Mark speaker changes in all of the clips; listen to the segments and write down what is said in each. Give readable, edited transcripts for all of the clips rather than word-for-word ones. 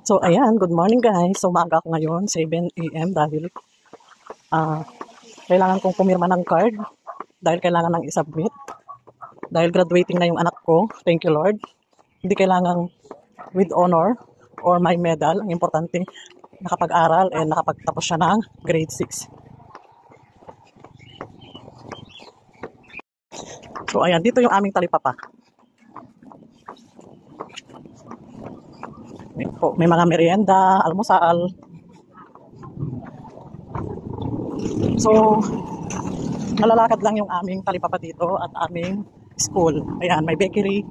Speaker 1: So, ayan, good morning guys. So, umaga ako ngayon, 7 AM dahil kailangan kong pumirma ng card dahil kailangan nang isubmit. Dahil graduating na yung anak ko, thank you Lord. Hindi kailangan with honor or my medal. Ang importante, nakapag-aral and nakapagtapos siya ng grade 6. So, ayan, dito yung aming talipapa. May mga merienda, almusal. So, nalalakad lang yung aming talipapa dito at aming school. Ayan, may bakery.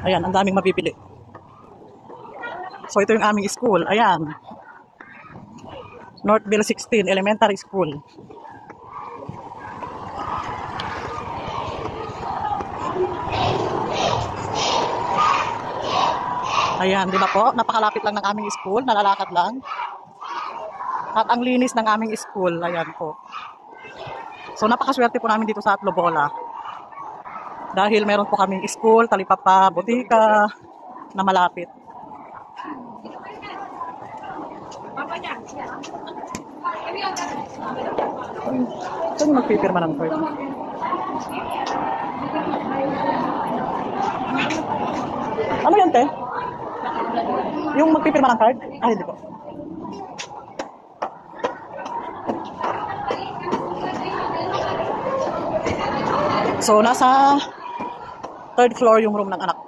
Speaker 1: Ayan, ang daming mapipili. So, ito yung aming school. Ayan. Northville 16 Elementary School. Ayan, di ba po? Napakalapit lang ng aming school, nalalakad lang. At ang linis ng aming school, ayan po. So, napakaswerte po namin dito sa Atlobola. Dahil meron po kaming school, talipapa, butika, na malapit. Saan yung magpipirma ng card? Ano yan, te? Yung magpipirma ng card? Ah, hindi po. So, nasa third floor yung room ng anak ko.